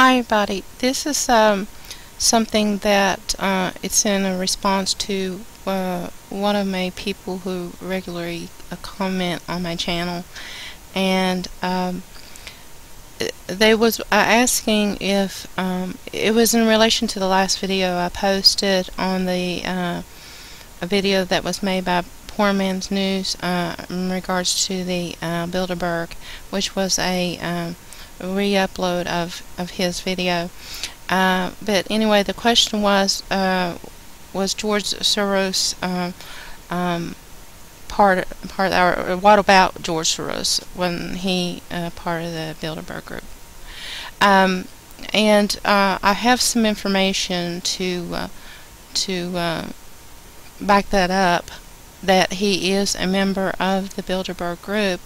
Hi everybody, this is something that it's in a response to one of my people who regularly comment on my channel, and they was asking if it was in relation to the last video I posted on the a video that was made by Poor Man's News in regards to the Bilderberg, which was a re-upload of his video. But anyway, the question was George Soros what about George Soros when he part of the Bilderberg group? And I have some information to back that up, that he is a member of the Bilderberg group,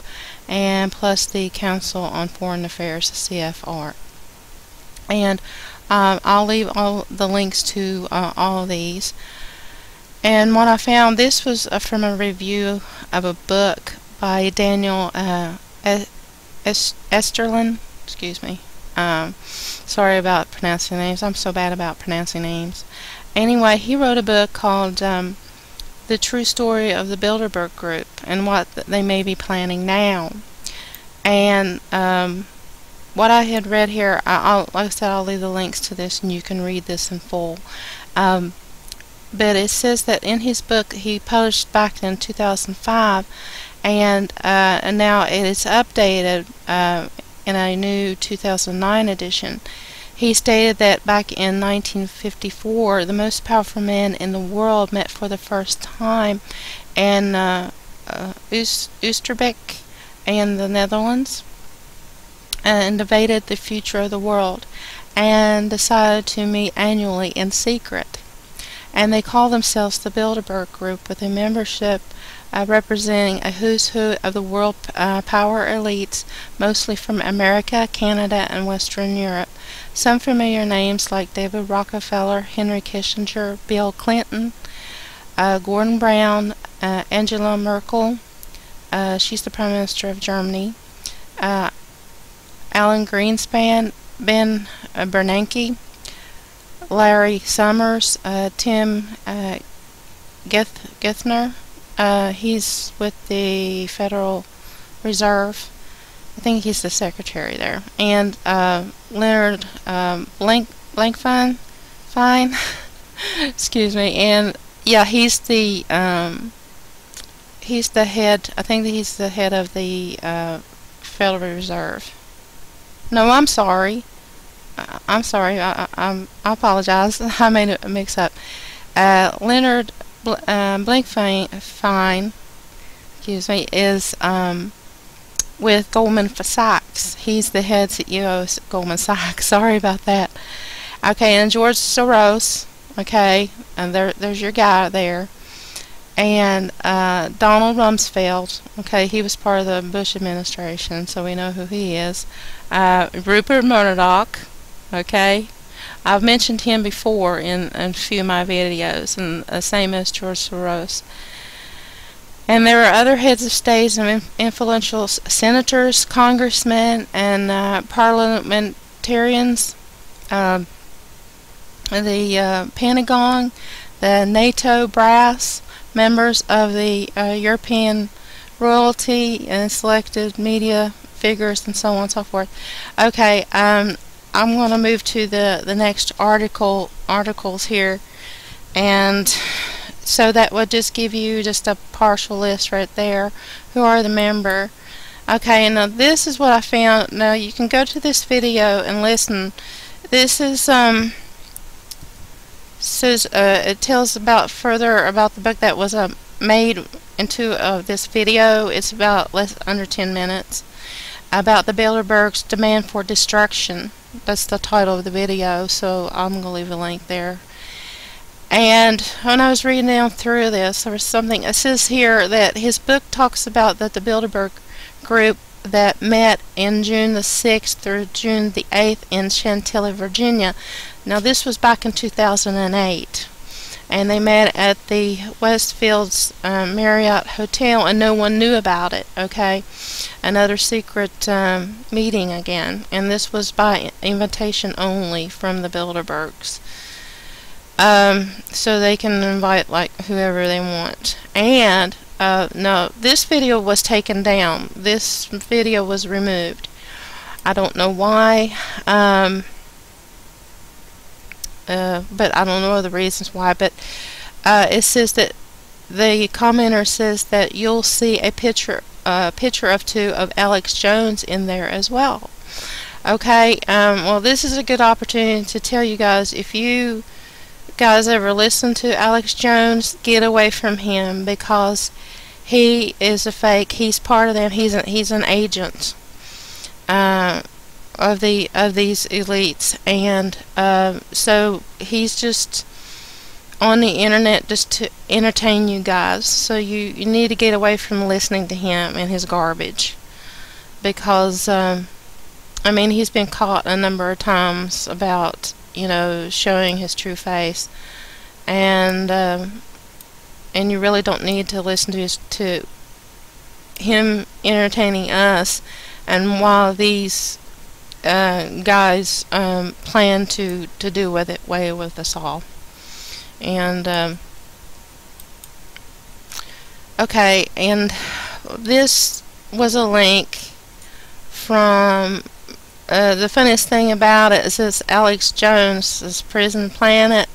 and plus the Council on Foreign Affairs, CFR. And I'll leave all the links to all of these. And what I found, this was from a review of a book by Daniel Estulin. Excuse me. Sorry about pronouncing names. I'm so bad about pronouncing names. Anyway, he wrote a book called The True Story of the Bilderberg Group and what they may be planning now. And what I had read here, like I said, I'll leave the links to this and you can read this in full. But it says that in his book he published back in 2005, and now it is updated in a new 2009 edition. He stated that back in 1954, the most powerful men in the world met for the first time in Oosterbeek in the Netherlands, and debated the future of the world, and decided to meet annually in secret. And they call themselves the Bilderberg Group, with a membership representing a who's who of the world power elites, mostly from America, Canada, and Western Europe. Some familiar names like David Rockefeller, Henry Kissinger, Bill Clinton, Gordon Brown, Angela Merkel, she's the Prime Minister of Germany, Alan Greenspan, Ben Bernanke, Larry Summers, Tim Geithner, he's with the Federal Reserve. I think he's the secretary there. And Leonard Blankfein, excuse me. And yeah, he's the head. I think that he's the head of the Federal Reserve. No, I'm sorry. I'm sorry. I apologize. I made a mix up. Leonard Blankfein, excuse me, is with Goldman Sachs. He's the head CEO of Goldman Sachs. Sorry about that. Okay, and George Soros. Okay, and there's your guy there. And Donald Rumsfeld. Okay, he was part of the Bush administration, so we know who he is. Rupert Murdoch. Okay, I've mentioned him before in a few of my videos, and the same as George Soros. And there are other heads of states and influential senators, congressmen, and parliamentarians, the Pentagon, the NATO brass, members of the European royalty, and selected media figures, and so on and so forth. Okay, I'm going to move to the next articles here, and so that would just give you just a partial list right there. Who are the member? Okay, now this is what I found. Now you can go to this video and listen. This is it tells about further about the book that was made into this video. It's about under 10 minutes, about the Bilderberg's demand for destruction. That's the title of the video, so I'm going to leave a link there. And when I was reading down through this, there was something, it says here that his book talks about that the Bilderberg group that met in June the 6th through June the 8th in Chantilly, Virginia. Now this was back in 2008. and they met at the Westfield's Marriott Hotel, and no one knew about it. Okay, another secret meeting again, and this was by invitation only from the Bilderbergs. So they can invite like whoever they want. And no, this video was taken down. This video was removed. I don't know why, but I don't know the reasons why. But it says that the commenter says that you'll see a picture of two of Alex Jones in there as well. Okay, well, this is a good opportunity to tell you guys, if you guys ever listen to Alex Jones, get away from him, because he is a fake. He's part of them. He's an agent of these elites, and so he's just on the internet just to entertain you guys. So you need to get away from listening to him and his garbage, because I mean, he's been caught a number of times about, you know, showing his true face, and you really don't need to listen to him entertaining us, and while these guys plan to do away with us all. And okay, and this was a link from the funniest thing about it is this: Alex Jones' Prison Planet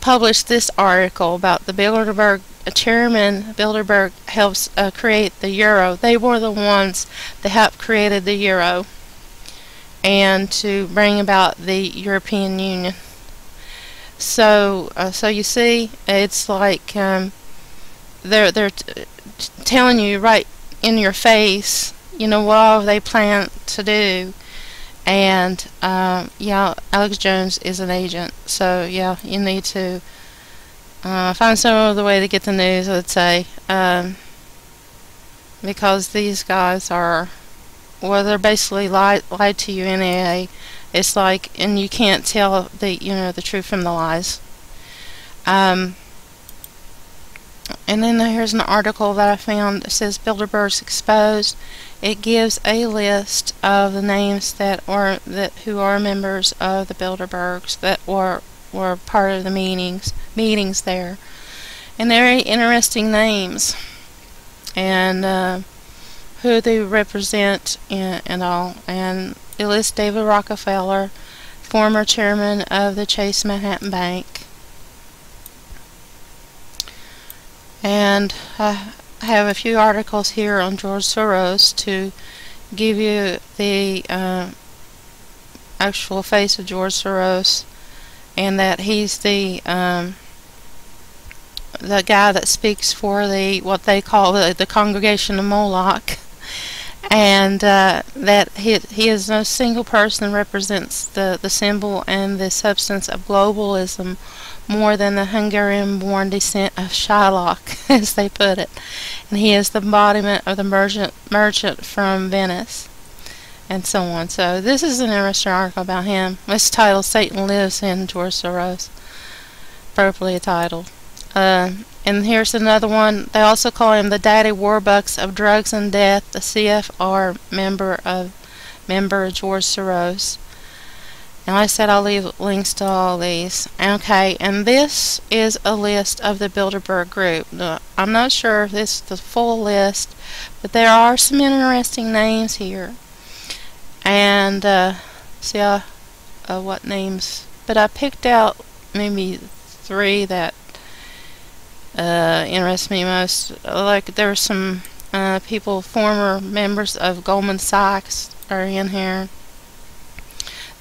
published this article about the Bilderberg chairman. Bilderberg helps create the euro. They were the ones that helped created the euro and to bring about the European Union. So so you see, it's like they're telling you right in your face, you know, what all they plan to do. And yeah, Alex Jones is an agent. So yeah, you need to find some other way to get the news, I would say, because these guys are, well, they're basically lied to you in it's like, and you can't tell the truth from the lies. And then here's an article that I found that says Bilderberg Exposed. It gives a list of the names who are members of the Bilderbergs that were part of the meetings there, and very interesting names, and who they represent and all. And it lists David Rockefeller, former chairman of the Chase Manhattan Bank. And I have a few articles here on George Soros to give you the actual face of George Soros, and that he's the guy that speaks for what they call the Congregation of Moloch, and that he is no single person represents the symbol and the substance of globalism more than the Hungarian-born descent of Shylock, as they put it. And he is the embodiment of the merchant from Venice, and so on. So this is an interesting article about him. It's titled "Satan Lives in George Soros," appropriately titled. And here's another one. They also call him the Daddy Warbucks of drugs and death, the CFR member of George Soros. And like I said, I'll leave links to all these. Okay, and this is a list of the Bilderberg group. Now, I'm not sure if this is the full list, but there are some interesting names here. And see what names. But I picked out maybe 3 that interest me most. Like, there were some people, former members of Goldman Sachs, are in here.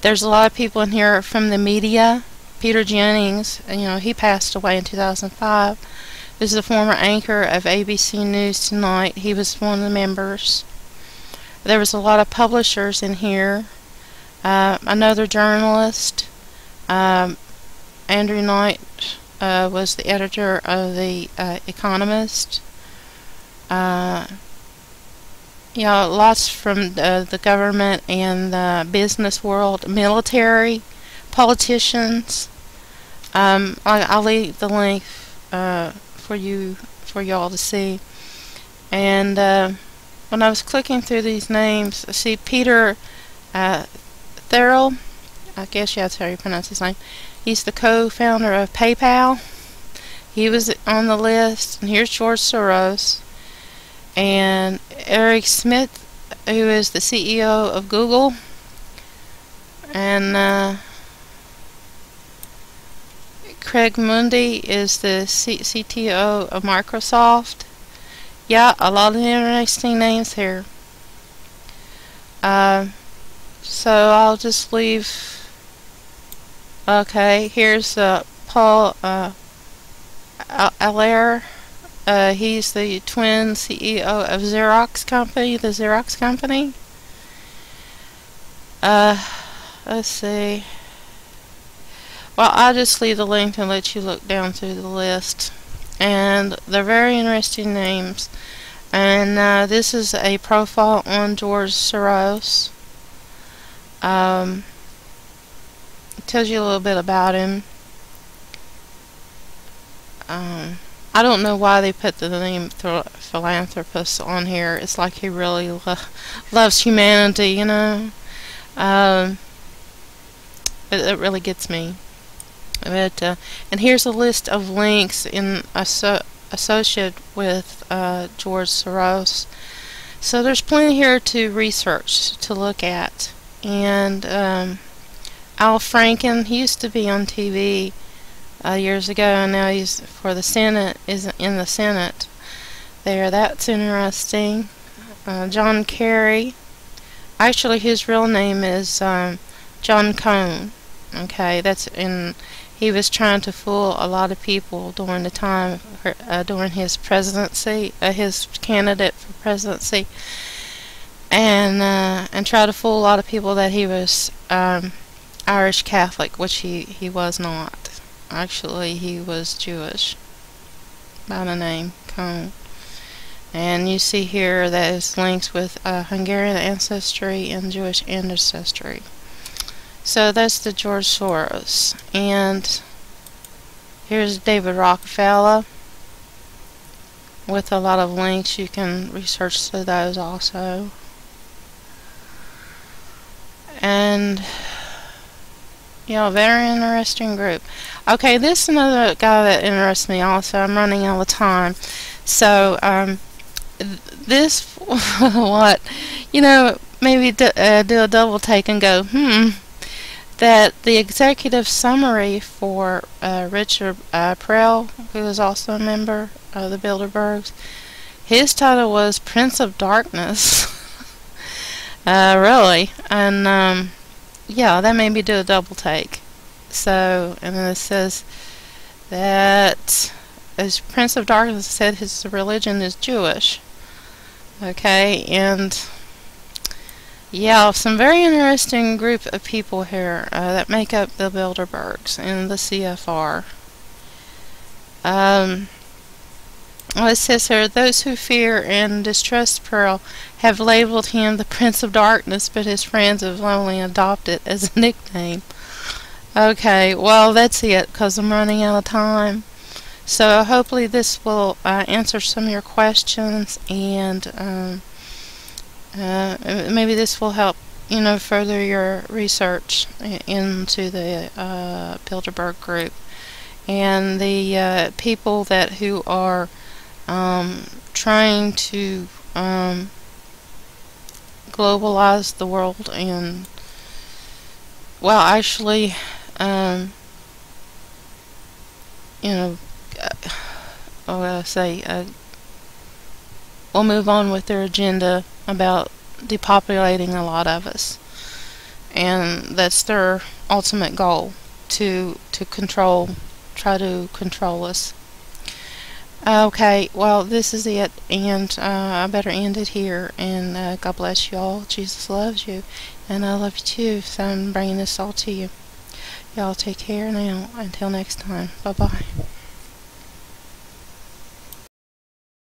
There's a lot of people in here from the media. Peter Jennings, he passed away in 2005. This is the former anchor of ABC News Tonight. He was one of the members. There was a lot of publishers in here. Another journalist, Andrew Knight, was the editor of The Economist. Lots from the government and the business world, military, politicians, I'll leave the link for y'all to see. And when I was clicking through these names, I see Peter Perle. I guess that's how you pronounce his name. He's the co-founder of PayPal. He was on the list. And here's George Soros. And Eric Schmidt, who is the CEO of Google. And Craig Mundy is the CTO of Microsoft. Yeah, a lot of interesting names here. So I'll just leave. Okay, here's Paul Allaire. He's the twin CEO of Xerox Company, the Xerox Company. Let's see. Well, I'll just leave the link and let you look down through the list. And they're very interesting names. And this is a profile on George Soros. It tells you a little bit about him. I don't know why they put the name philanthropist on here. It's like he really loves humanity, you know. It really gets me. But and here's a list of links associated with George Soros. So there's plenty here to research, to look at. And Al Franken, he used to be on TV years ago, and now he's for the Senate, is in the Senate there. That's interesting. John Kerry, actually his real name is John Cone. Okay, that's in. He was trying to fool a lot of people during the time during his presidency, his candidate for presidency, and try to fool a lot of people that he was Irish Catholic, which he was not. Actually, he was Jewish by the name Cone. And you see here that is links with Hungarian ancestry and Jewish ancestry. So that's the George Soros. And here's David Rockefeller with a lot of links. You can research through those also. And yeah, very interesting group. Okay, this is another guy that interests me also. I'm running out of time. So this what, you know, maybe do a double take and go, that the executive summary for Richard Perle, who is also a member of the Bilderbergs, his title was Prince of Darkness. Really. And yeah, that made me do a double take. So, and then it says that as Prince of Darkness said, his religion is Jewish. Okay, and yeah, some very interesting group of people here that make up the Bilderbergs and the CFR. Well, it says here, those who fear and distrust Perle have labeled him the Prince of Darkness, but his friends have only adopted it as a nickname. Okay, well, that's it, because I'm running out of time. So hopefully this will answer some of your questions, and maybe this will help, you know, further your research into the Bilderberg group and the people who are trying to globalize the world, and well, actually, you know, we'll move on with their agenda about depopulating a lot of us, and that's their ultimate goal, to try to control us. Okay, well, this is it, and I better end it here, and God bless you all. Jesus loves you, and I love you too, so I'm bringing this all to you. Y'all take care now. Until next time. Bye-bye.